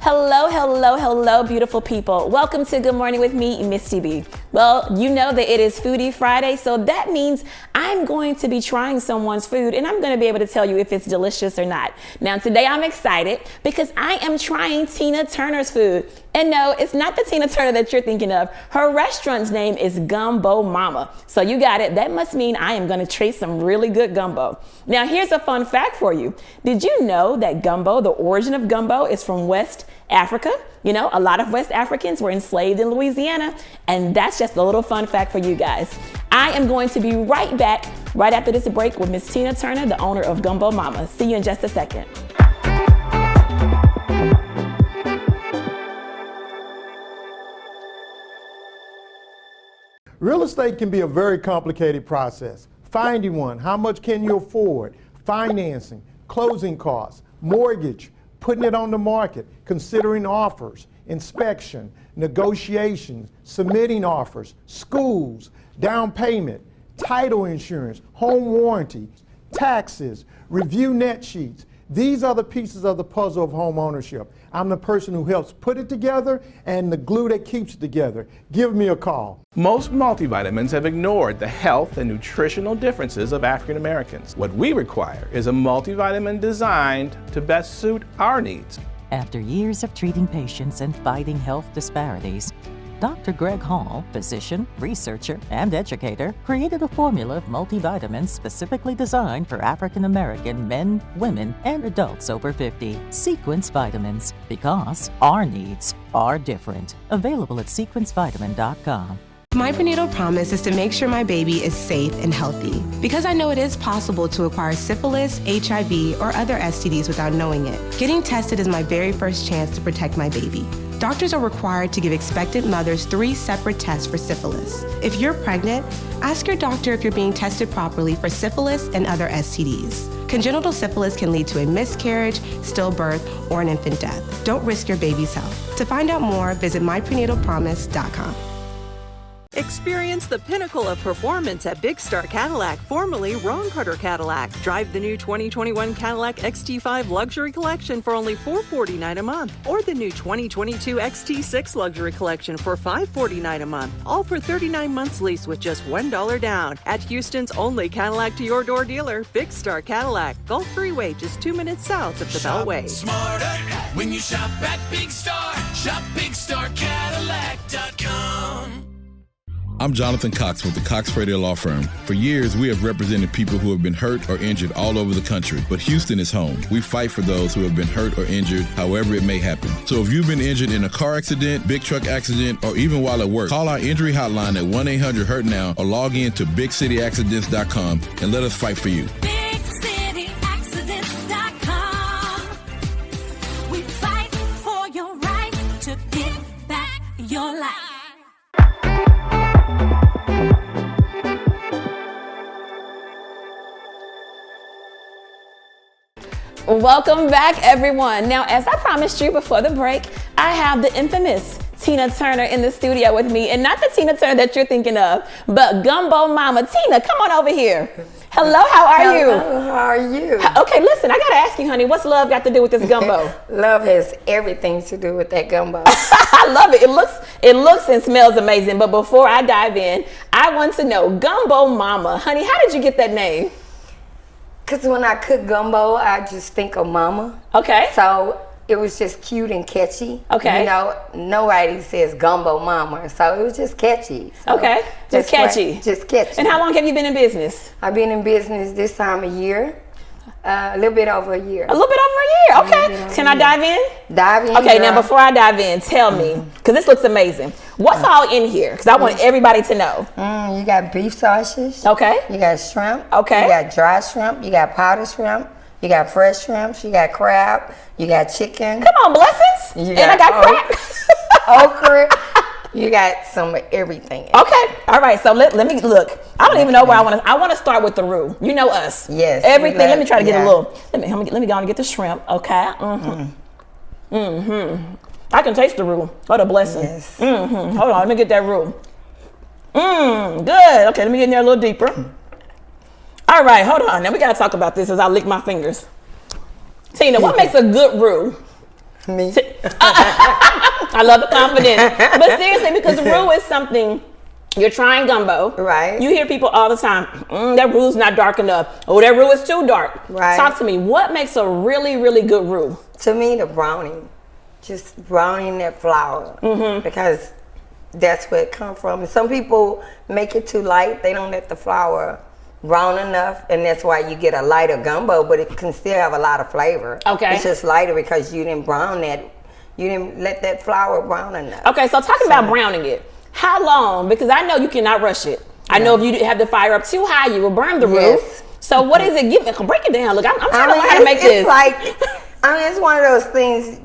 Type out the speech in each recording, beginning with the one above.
Hello, hello, hello, beautiful people. Welcome to Good Morning with me, Misti B. Well, you know that it is Foodie Friday, so that means I'm going to be trying someone's food and I'm going to be able to tell you if it's delicious or not. Now, today I'm excited because I am trying Tina Turner's food. And no, it's not the Tina Turner that you're thinking of. Her restaurant's name is Gumbo Mama. So you got it. That must mean I am going to taste some really good gumbo. Now, here's a fun fact for you. Did you know that gumbo, the origin of gumbo, is from West Africa? You know, a lot of West Africans were enslaved in Louisiana, and that's just a little fun fact for you guys. I am going to be right back right after this break with Miss Tina Turner, the owner of Gumbo Mama. See you in just a second. Real estate can be a very complicated process. Finding one, how much can you afford, financing, closing costs, mortgage, putting it on the market, considering offers, inspection, negotiations, submitting offers, schools, down payment, title insurance, home warranty, taxes, review net sheets. These are the pieces of the puzzle of home ownership. I'm the person who helps put it together and the glue that keeps it together. Give me a call. Most multivitamins have ignored the health and nutritional differences of African Americans. What we require is a multivitamin designed to best suit our needs. After years of treating patients and fighting health disparities, Dr. Greg Hall, physician, researcher, and educator, created a formula of multivitamins specifically designed for African American men, women, and adults over 50. Sequence Vitamins, because our needs are different. Available at sequencevitamin.com. My prenatal promise is to make sure my baby is safe and healthy, because I know it is possible to acquire syphilis, HIV, or other STDs without knowing it. Getting tested is my very first chance to protect my baby. Doctors are required to give expectant mothers 3 separate tests for syphilis. If you're pregnant, ask your doctor if you're being tested properly for syphilis and other STDs. Congenital syphilis can lead to a miscarriage, stillbirth, or an infant death. Don't risk your baby's health. To find out more, visit myprenatalpromise.com. Experience the pinnacle of performance at Big Star Cadillac, formerly Ron Carter Cadillac. Drive the new 2021 Cadillac XT5 Luxury Collection for only $449 a month, or the new 2022 XT6 Luxury Collection for $549 a month, all for 39 months lease with just $1 down. At Houston's only Cadillac to your door dealer, Big Star Cadillac, Gulf Freeway, just 2 minutes south of the Beltway. Smarter when you shop at Big Star. Shop BigStarCadillac.com. I'm Jonathan Cox with the Cox Frater Law Firm. For years, we have represented people who have been hurt or injured all over the country, but Houston is home. We fight for those who have been hurt or injured, however it may happen. So if you've been injured in a car accident, big truck accident, or even while at work, call our injury hotline at 1-800-HURT-NOW or log in to BigCityAccidents.com and let us fight for you. BigCityAccidents.com. We fight for your right to get back your life. Welcome back, everyone. Now, as I promised you before the break, I have the infamous Tina Turner in the studio with me, and not the Tina Turner that you're thinking of, but Gumbo Mama. Tina, come on over here. Hello, how are you? Hello, how are you? Okay, listen, I gotta ask you, honey, what's love got to do with this gumbo? Love has everything to do with that gumbo. I love it. It looks and smells amazing. But before I dive in, I want to know, Gumbo Mama, honey, how did you get that name? Because when I cook gumbo, I just think of mama. Okay. So it was just cute and catchy. Okay. You know, nobody says Gumbo Mama, so it was just catchy. So okay, just catchy. Just catchy. And how long have you been in business? I've been in business this time of year. A little bit over a year. A little bit over a year, okay. Can I dive in? Dive in. Okay, now before I dive in, tell me, because this looks amazing. What's all in here? Because I want everybody to know. You got beef sausage. Okay. You got shrimp. Okay. You got dry shrimp. You got powdered shrimp. You got fresh shrimps. You got crab. You got chicken. Come on, blessings. And I got crab. Okra. You got some of everything. Okay. All right. So let me look. I don't even know where I want to. I want to start with the roux. You know us. Yes. Everything. Let me try to get a little. Let me go and get the shrimp. Okay. I can taste the roux. What a blessing. Yes. Hold on. Let me get that roux. Good. Okay. Let me get in there a little deeper. All right. Hold on. Now we gotta talk about this as I lick my fingers. Tina, what makes a good roux? Me. I love the confidence. But seriously, because roux is something, you're trying gumbo. Right. You hear people all the time, that roux's not dark enough. Oh, that roux is too dark. Right. Talk to me. What makes a really, really good roux? To me, the browning. Just browning that flour. Because that's where it comes from. And some people make it too light. They don't let the flour brown enough, and that's why you get a lighter gumbo, but it can still have a lot of flavor. Okay. It's just lighter because you didn't brown that. You didn't let that flour brown enough. Okay, so talking about browning it, how long? Because I know you cannot rush it. I know if you have the fire up too high, you will burn the roux. Yes. So what is it? Give me, break it down. Look, I'm trying to learn how to make this. It's like, it's one of those things.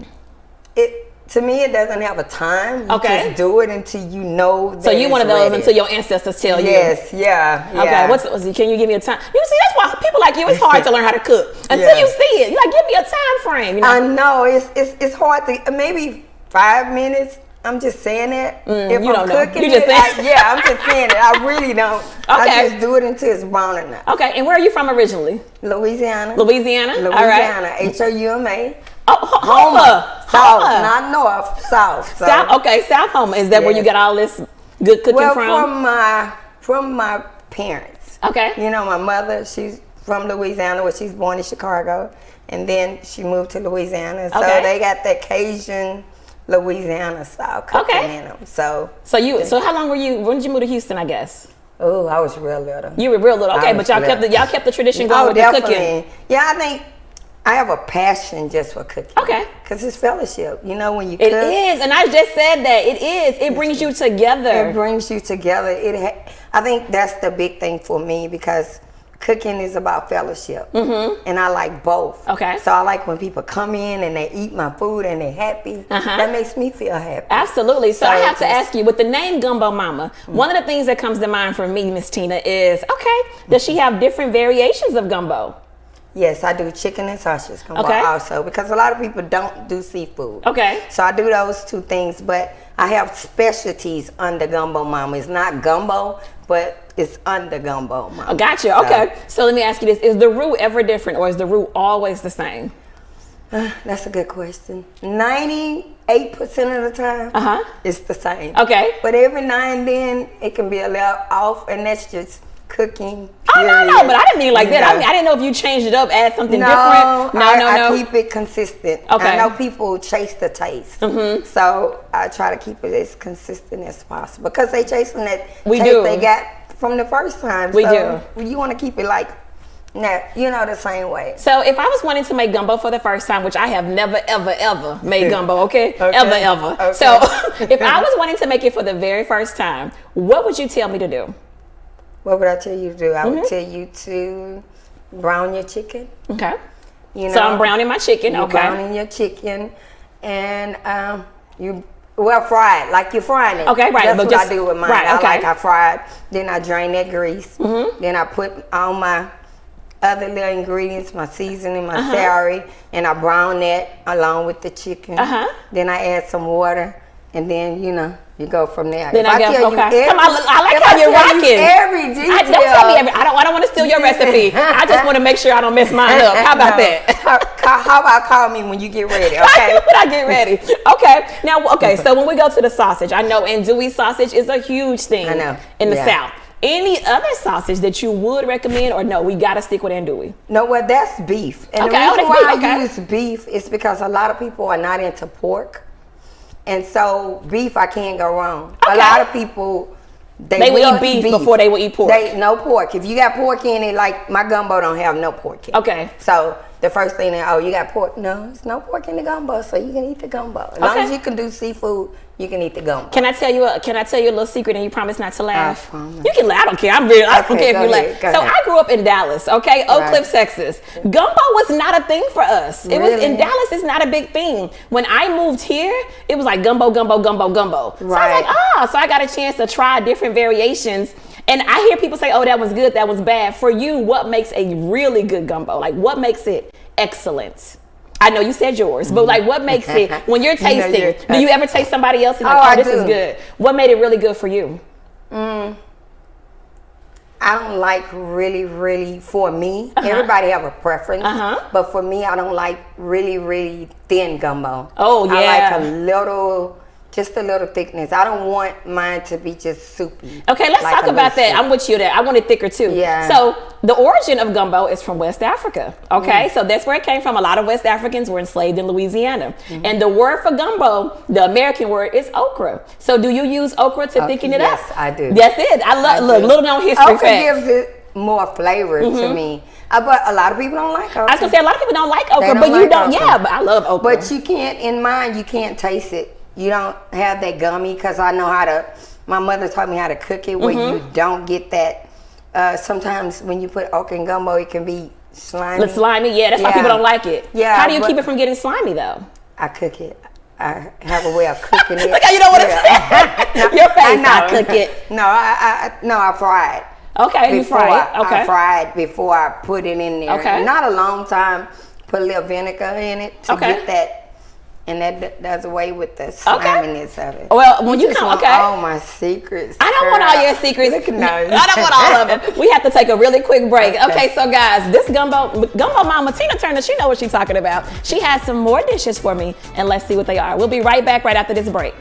To me, it doesn't have a time. You just do it until you know that so you one of those ready. until your ancestors tell you. Yes, yeah. Okay, can you give me a time? You see, that's why people like you, it's hard to learn how to cook. Until you see it. You're like, give me a time frame. You know? I know, it's hard to, maybe 5 minutes. I'm just saying that. If you I'm don't know. cooking You just saying I'm just saying it. I really don't. I just do it until it's brown enough. Okay, and where are you from originally? Louisiana. Louisiana? All right. Houma. Oh, Houma. South, not north, south. South, okay, South Houma. Is that where you got all this good cooking from? From my parents. Okay. You know, my mother, she's from Louisiana, where she's born in Chicago, and then she moved to Louisiana. So they got that Cajun Louisiana style cooking in them. So how long were you? When did you move to Houston? I guess. Oh, I was real little. You were real little. Okay, but y'all kept the tradition going with the cooking. Yeah, I think I have a passion just for cooking. Okay. Because it's fellowship. You know, when you cook. It is, and I just said that. It is. It brings you together. It brings you together. I think that's the big thing for me, because cooking is about fellowship. And I like both. Okay. So I like when people come in and they eat my food and they're happy. That makes me feel happy. Absolutely. So I have to ask you, with the name Gumbo Mama, one of the things that comes to mind for me, Miss Tina, is, does she have different variations of gumbo? Yes, I do chicken and sausage gumbo also, because a lot of people don't do seafood. Okay. So I do those two things, but I have specialties under Gumbo Mama. It's not gumbo, but it's under Gumbo Mama. Gotcha. Okay. So let me ask you this. Is the roux ever different, or is the roux always the same? That's a good question. 98% of the time, it's the same. Okay. But every now and then, it can be a little off, and that's just cooking. No, but I didn't mean like that. I mean, I didn't know if you changed it up, add something different. No. I keep it consistent. Okay. I know people chase the taste. So I try to keep it as consistent as possible, because they chasing that taste they got from the first time. We do. You want to keep it like, the same way. So if I was wanting to make gumbo for the first time, which I have never, ever, ever made gumbo, ever. Okay. So if I was wanting to make it for the very first time, what would you tell me to do? What would I tell you to do? I would tell you to brown your chicken. Okay. So I'm browning my chicken. You're browning your chicken, and fry it like you're frying it. Okay, right. That's what I do with mine. Right, I fry it, then I drain that grease. Then I put all my other little ingredients, my seasoning, my celery, and I brown that along with the chicken. Then I add some water, and then you go from there. Then I like I how you're rocking. Every detail. Don't tell me I don't want to steal your recipe. I just want to make sure I don't mess mine up. How about that? How about call me when you get ready? Okay. When I get ready. Okay. Now, so when we go to the sausage, I know andouille sausage is a huge thing in the South. Any other sausage that you would recommend, or no, we got to stick with andouille? No, well, that's beef. And the reason why I use beef is because a lot of people are not into pork. And so beef, I can't go wrong. A lot of people, they will eat beef before they will eat pork. No pork. If you got pork in it, like my gumbo don't have no pork in it. Okay. So the first thing you got pork. No, there's no pork in the gumbo, so you can eat the gumbo. As long as you can do seafood, you can eat the gumbo. Can I tell you a little secret, and you promise not to laugh? You can laugh. I don't care. I don't care if you laugh. So I grew up in Dallas, Oak Cliff, Texas. Gumbo was not a thing for us. It was in Dallas. It's not a big thing. When I moved here, it was like gumbo. So I was like, so I got a chance to try different variations. And I hear people say, oh, that was good, that was bad. For you, what makes a really good gumbo? Like, what makes it excellent? I know you said yours, but like, what makes it, when you're tasting, do you ever taste somebody else's? Like, this is good. What made it really good for you? I don't like really, for me, everybody have a preference, but for me, I don't like really thin gumbo. Oh, yeah. I like just a little thickness. I don't want mine to be just soupy. Okay, let's talk about that. I'm with you there. I want it thicker too. Yeah. So the origin of gumbo is from West Africa. Okay, so that's where it came from. A lot of West Africans were enslaved in Louisiana. And the word for gumbo, the American word, is okra. So do you use okra to thicken it up? Yes, I do. That's it. I love, look, little known history okra fact. gives it more flavor to me. But a lot of people don't like okra. I was gonna say a lot of people don't like okra, They don't but you like don't. okra. Yeah, but I love okra. But you can't, in mine, you can't taste it. You don't have that gummy because I know how to, my mother taught me how to cook it where you don't get that. Sometimes when you put okra in gumbo, it can be slimy. The slimy, yeah, that's why people don't like it. Yeah. How do you keep it from getting slimy though? I cook it. I have a way of cooking it. Look how you don't want to say your face. I not cook it. No, I fry it. Okay, you fry it. Okay. I fry it before I put it in there. Okay. Not a long time. Put a little vinegar in it to get that. And that does away with the sliminess of it. Well, when you come, all my secrets. I don't want all your secrets. Look at I don't want all of them. We have to take a really quick break. Okay, so guys, this Gumbo Mama, Tina Turner, she knows what she's talking about. She has some more dishes for me, and let's see what they are. We'll be right back right after this break.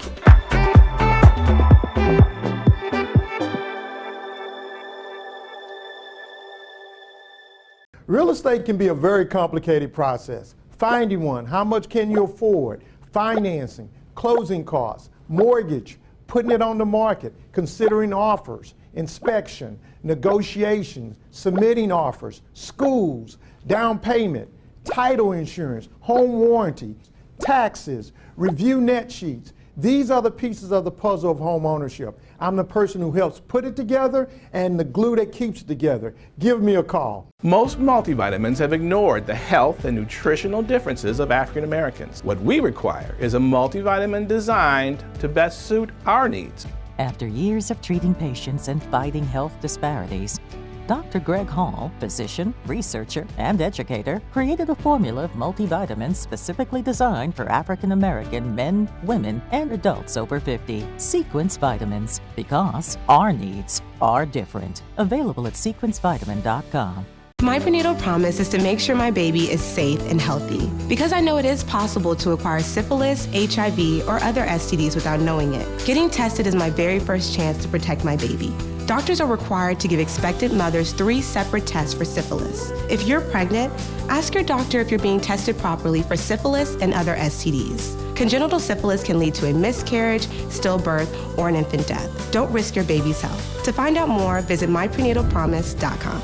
Real estate can be a very complicated process. Finding one, how much can you afford, financing, closing costs, mortgage, putting it on the market, considering offers, inspection, negotiations, submitting offers, schools, down payment, title insurance, home warranty, taxes, review net sheets. These are the pieces of the puzzle of home ownership. I'm the person who helps put it together and the glue that keeps it together. Give me a call. Most multivitamins have ignored the health and nutritional differences of African Americans. What we require is a multivitamin designed to best suit our needs. After years of treating patients and fighting health disparities, Dr. Greg Hall, physician, researcher, and educator, created a formula of multivitamins specifically designed for African American men, women, and adults over 50. Sequence Vitamins, because our needs are different. Available at sequencevitamin.com. My prenatal promise is to make sure my baby is safe and healthy, because I know it is possible to acquire syphilis, HIV, or other STDs without knowing it. Getting tested is my very first chance to protect my baby. Doctors are required to give expectant mothers 3 separate tests for syphilis. If you're pregnant, ask your doctor if you're being tested properly for syphilis and other STDs. Congenital syphilis can lead to a miscarriage, stillbirth, or an infant death. Don't risk your baby's health. To find out more, visit myprenatalpromise.com.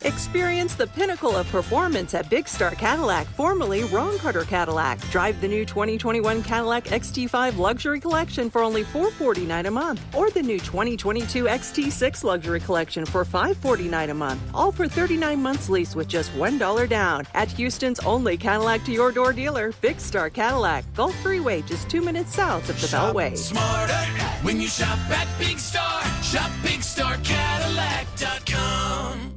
Experience the pinnacle of performance at Big Star Cadillac, formerly Ron Carter Cadillac. Drive the new 2021 Cadillac XT5 Luxury Collection for only $449 a month, or the new 2022 XT6 Luxury Collection for $549 a month, all for 39 months lease with just $1 down. At Houston's only Cadillac to your door dealer, Big Star Cadillac, Gulf Freeway, just 2 minutes south of the Beltway. Smarter when you shop at Big Star. Shop BigStarCadillac.com.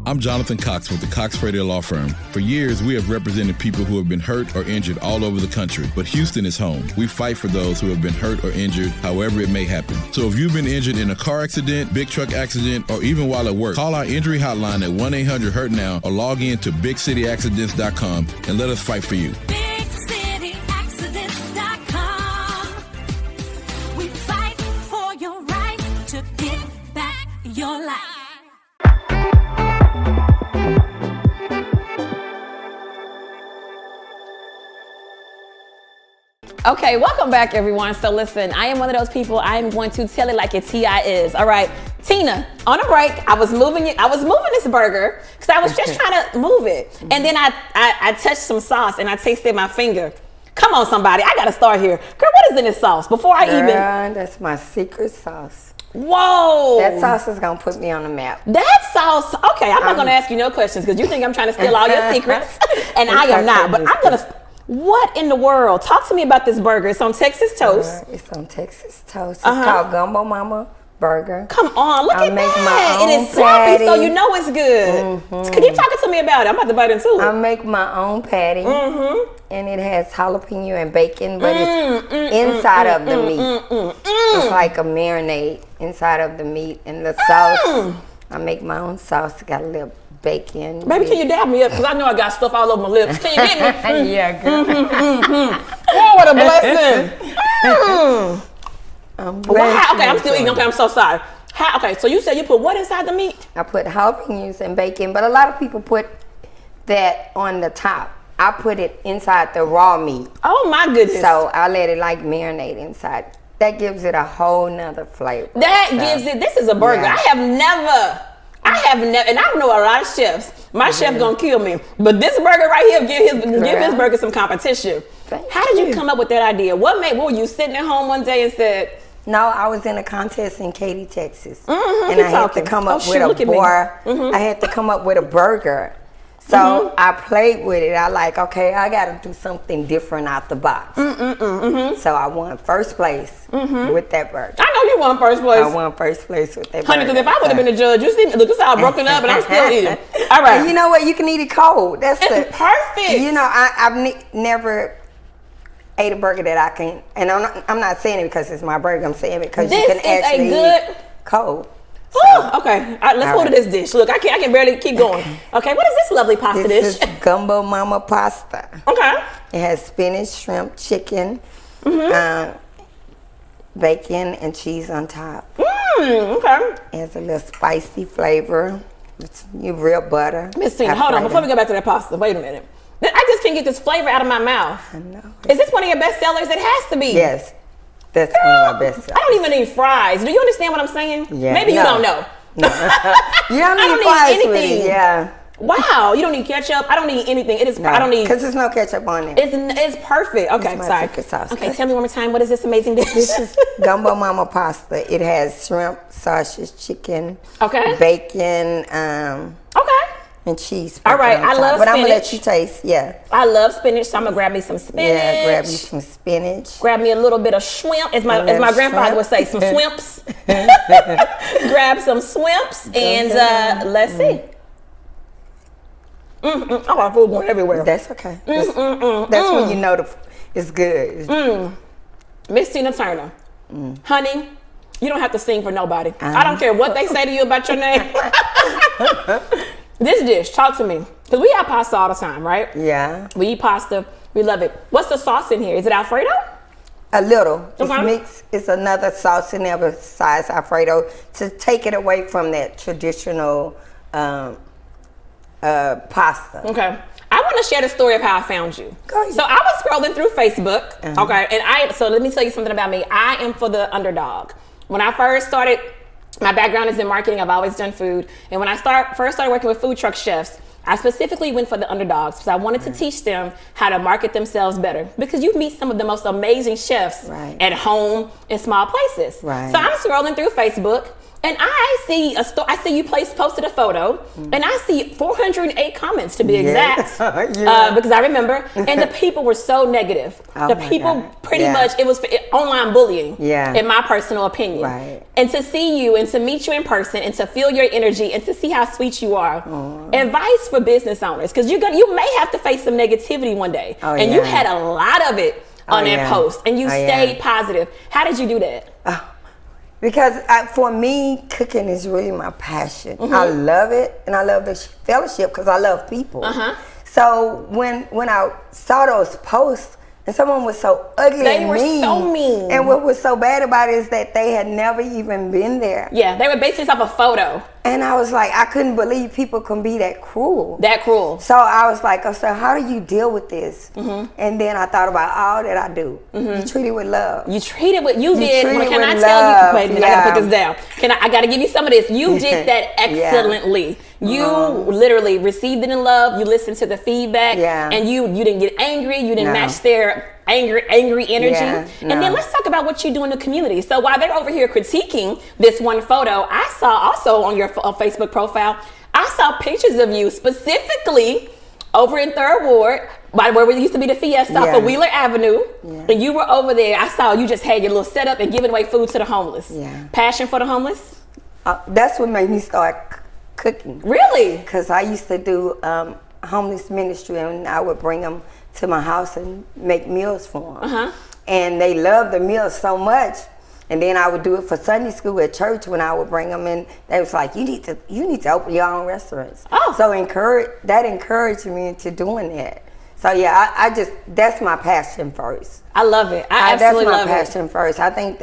I'm Jonathan Cox with the Cox Radio Law Firm. For years, we have represented people who have been hurt or injured all over the country, but Houston is home. We fight for those who have been hurt or injured, however it may happen. So if you've been injured in a car accident, big truck accident, or even while at work, call our injury hotline at 1-800-HURT-NOW or log in to BigCityAccidents.com and let us fight for you. BigCityAccidents.com. We fight for your right to get back your life. Okay, welcome back, everyone. So listen, I am one of those people, I am going to tell it like it TI is. All right, Tina, on a break, I was moving this burger because I was just trying to move it. And then I touched some sauce and I tasted my finger. Come on, somebody, I gotta start here. Girl, what is in this sauce? Before I even... That's my secret sauce. Whoa! That sauce is gonna put me on the map. That sauce, okay, I'm not gonna ask you no questions because you think I'm trying to steal all your secrets. And I am not, but I'm gonna... What in the world? Talk to me about this burger. It's on Texas toast. It's on Texas toast. It's called Gumbo Mama burger. Come on, look I at make that. my It own is sloppy, so patty. you know it's good. So keep talking to me about it. I'm about to bite into it. I make my own patty, and it has jalapeno and bacon, but it's inside of the meat. It's like a marinade inside of the meat, and the sauce. I make my own sauce. Got a little bacon. Baby, can you dab me up? Because I know I got stuff all over my lips. Can you get me? Yeah, girl. Oh, what a blessing. Wow. Okay, I'm still eating. Okay, I'm so sorry. Okay, so you said you put what inside the meat? I put jalapenos and bacon, but a lot of people put that on the top. I put it inside the raw meat. Oh my goodness. So I let it like marinate inside. That gives it a whole nother flavor. That gives it, this is a burger. Yeah. I have never, and I know a lot of chefs. My chef gonna kill me. But this burger right here, give his burger some competition. How did you come up with that idea? What were you sitting at home one day and said, No, I was in a contest in Katy, Texas, Mm-hmm, and I had to come up with a bar. I had to come up with a burger. So I played with it. I like, okay, I got to do something different out the box. So I won first place with that burger. I know you won first place. I won first place with that Honey, burger. because if I would have been a judge, you see me, look, this is how broken up, and I'm still eating. All right. And you know what? You can eat it cold. It's perfect. You know, I've never ate a burger that I can, and I'm not saying it because it's my burger. I'm saying it because you can actually eat it cold. So, okay, let's go to this dish. Look, I can barely keep going. Okay, what is this lovely pasta dish? This is Gumbo Mama pasta. Okay. It has spinach, shrimp, chicken, bacon, and cheese on top. Okay. It has a little spicy flavor. It's real butter. Miss Tina, hold on. Before we go back to that pasta, wait a minute. I just can't get this flavor out of my mouth. I know. Is this one of your best sellers? It has to be. Yes. That's one of my best sellers. I don't even need fries. Do you understand what I'm saying? Yeah. Maybe you don't know. No. You don't need fries with it. Yeah. Wow, you don't need ketchup. I don't need anything. It is. No, I don't need. Because there's no ketchup on it. It's perfect. Okay, It's my sorry. secret sauce. Okay, tell me one more time. What is this amazing dish? This is Gumbo Mama pasta. It has shrimp, sausage, chicken, bacon, okay, and cheese. All right, I love but spinach. I'm gonna let you taste. Yeah. I love spinach, so I'm gonna grab me some spinach. Yeah, grab you some spinach. Grab me a little bit of shrimp, as my grandfather would say, some swimps. Grab some swimps, and let's see. Oh, my food going everywhere. That's okay. That's when you know it's good. Miss Tina Turner, honey, you don't have to sing for nobody. I don't care what they say to you about your name. This dish, talk to me. Because we have pasta all the time, right? Yeah. We eat pasta. We love it. What's the sauce in here? Is it Alfredo? A little. It's Okay. mixed. It's another sauce in there besides Alfredo to take it away from that traditional pasta. Okay. I want to share the story of how I found you. Go ahead. So I was scrolling through Facebook. Okay. And so let me tell you something about me. I am for the underdog. When I first started, my background is in marketing. I've always done food. And when I first started working with food truck chefs, I specifically went for the underdogs because I wanted to teach them how to market themselves better. Because you meet some of the most amazing chefs at home in small places. Right. So I'm scrolling through Facebook and I see I see you posted a photo and I see 408 comments to be exact. Because I remember. And the people were so negative. Oh the my people God. pretty much, it was online bullying. Yeah. In my personal opinion. Right. And to see you and to meet you in person and to feel your energy and to see how sweet you are. Advice for business owners, because you may have to face some negativity one day. And you had a lot of it on that post and you stayed positive. How did you do that? Because for me, cooking is really my passion. I love it, and I love the fellowship because I love people. So when I saw those posts, and someone was so ugly and mean. They were so mean. And what was so bad about it is that they had never even been there. Yeah, they were basing this off a photo. And I was like, I couldn't believe people can be that cruel. That cruel. So I was like, so how do you deal with this? And then I thought about all that I do. You treat it with love. You treat it with, you did, treat it can I with tell love. you, wait a minute, I gotta put this down. I gotta give you some of this. You did that excellently. You literally received it in love. You listened to the feedback. And you didn't get angry. You didn't match their angry energy. And then let's talk about what you do in the community. So while they're over here critiquing this one photo, I saw also on your Facebook profile, I saw pictures of you specifically over in 3rd Ward by where it used to be the Fiesta Yeah. for Wheeler Avenue. Yeah. And you were over there. I saw you just had your little setup and giving away food to the homeless. Yeah. Passion for the homeless? That's what made me start cooking. Really? Because I used to do homeless ministry, and I would bring them to my house and make meals for them. And they loved the meals so much. And then I would do it for Sunday school at church when I would bring them in. They was like, you need to open your own restaurants. So that encouraged me into doing that. So yeah, I just, that's my passion first. I love it. I absolutely love it. That's my passion first. I think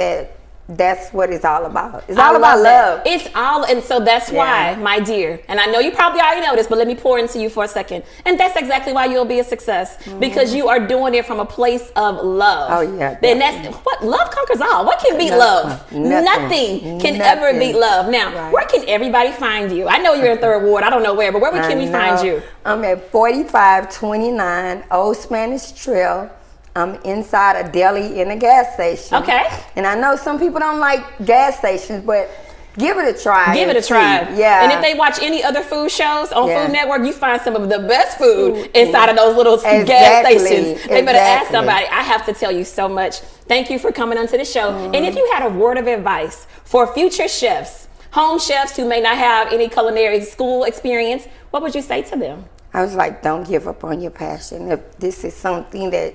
that's what it's all about. It's all about love. It's all, and so that's why, my dear, and I know you probably already know this, but let me pour into you for a second. And that's exactly why you'll be a success, because you are doing it from a place of love. Oh yeah. Then that's what love conquers all. What can beat love? Nothing can ever beat love. Now, where can everybody find you? I know you're in Third Ward. I don't know where, but where can we find you? I'm at 4529 Old Spanish Trail. I'm inside a deli in a gas station. Okay. And I know some people don't like gas stations, but give it a try. Give it a try. Yeah. And if they watch any other food shows on Food Network, you find some of the best food inside of those little gas stations. They better ask somebody. I have to tell you so much. Thank you for coming onto the show. And if you had a word of advice for future chefs, home chefs who may not have any culinary school experience, what would you say to them? I was like, don't give up on your passion. If this is something that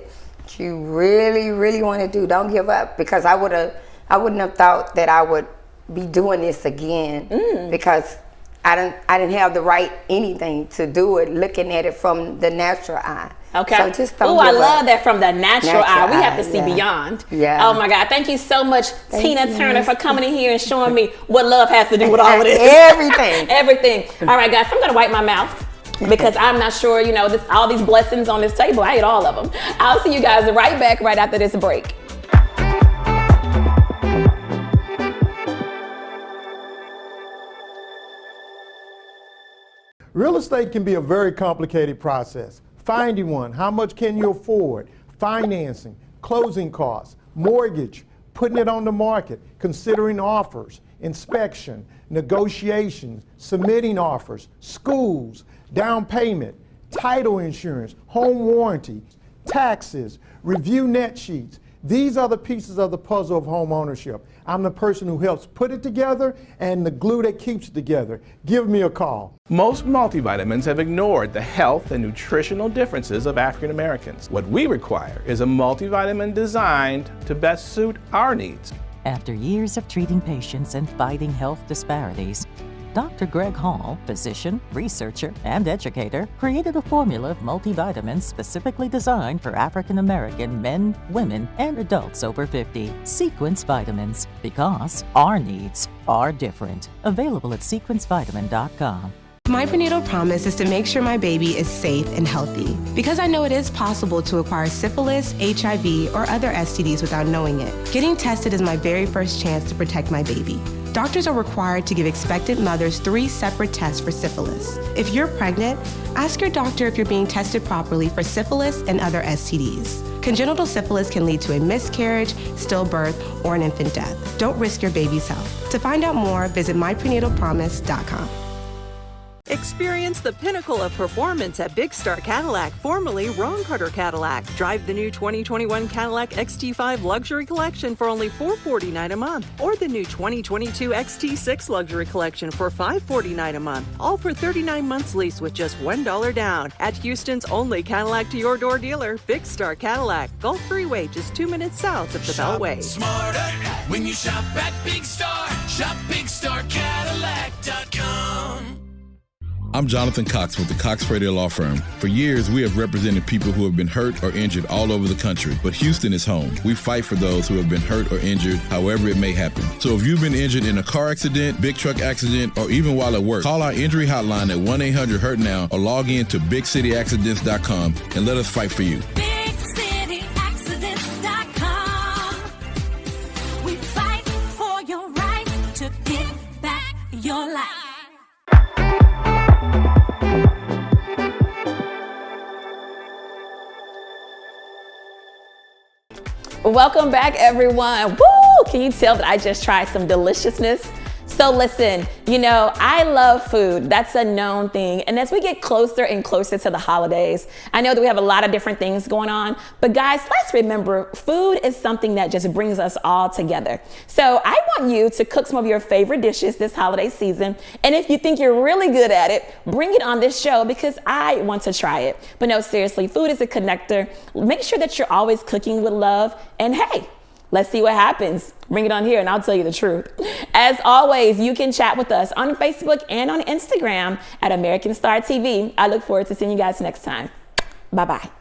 you really, really want to do, don't give up, because I wouldn't have thought that I would be doing this again because I didn't have the right anything to do it, looking at it from the natural eye. Okay. So just don't I give love up. that, from the natural eye. We have to see yeah. beyond. Yeah. Oh my God. Thank you so much, Tina you, Turner, for coming in here and showing me what love has to do with all of this. Everything. Everything. All right, guys, I'm going to wipe my mouth, because I'm not sure, all these blessings on this table, I ate all of them. I'll see you guys right back right after this break. Real estate can be a very complicated process. Finding one, how much can you afford? Financing, closing costs, mortgage, putting it on the market, considering offers, inspection, negotiations, submitting offers, schools, down payment, title insurance, home warranty, taxes, review net sheets. These are the pieces of the puzzle of home ownership. I'm the person who helps put it together and the glue that keeps it together. Give me a call. Most multivitamins have ignored the health and nutritional differences of African Americans. What we require is a multivitamin designed to best suit our needs. After years of treating patients and fighting health disparities, Dr. Greg Hall, physician, researcher, and educator, created a formula of multivitamins specifically designed for African American men, women, and adults over 50. Sequence Vitamins, because our needs are different. Available at sequencevitamin.com. My prenatal promise is to make sure my baby is safe and healthy, because I know it is possible to acquire syphilis, HIV, or other STDs without knowing it. Getting tested is my very first chance to protect my baby. Doctors are required to give expectant mothers 3 separate tests for syphilis. If you're pregnant, ask your doctor if you're being tested properly for syphilis and other STDs. Congenital syphilis can lead to a miscarriage, stillbirth, or an infant death. Don't risk your baby's health. To find out more, visit myprenatapromise.com. Experience the pinnacle of performance at Big Star Cadillac, formerly Ron Carter Cadillac. Drive the new 2021 Cadillac XT5 Luxury Collection for only $449 a month, or the new 2022 XT6 Luxury Collection for $549 a month, all for 39 months lease with just $1 down. At Houston's only Cadillac to your door dealer, Big Star Cadillac, Gulf Freeway, just 2 minutes south of the Beltway. Smarter when you shop at Big Star. Shop BigStarCadillac.com. I'm Jonathan Cox with the Cox Radio Law Firm. For years, we have represented people who have been hurt or injured all over the country, but Houston is home. We fight for those who have been hurt or injured, however it may happen. So if you've been injured in a car accident, big truck accident, or even while at work, call our injury hotline at 1-800-HURT-NOW or log in to BigCityAccidents.com and let us fight for you. BigCityAccidents.com. We fight for your right to get back your life. Welcome back, everyone. Woo! Can you tell that I just tried some deliciousness? So listen, you know, I love food. That's a known thing. And as we get closer and closer to the holidays, I know that we have a lot of different things going on, but guys, let's remember food is something that just brings us all together. So I want you to cook some of your favorite dishes this holiday season. And if you think you're really good at it, bring it on this show because I want to try it. But no, seriously, food is a connector. Make sure that you're always cooking with love. And hey, let's see what happens. Bring it on here and I'll tell you the truth. As always, you can chat with us on Facebook and on Instagram at American Star TV. I look forward to seeing you guys next time. Bye-bye.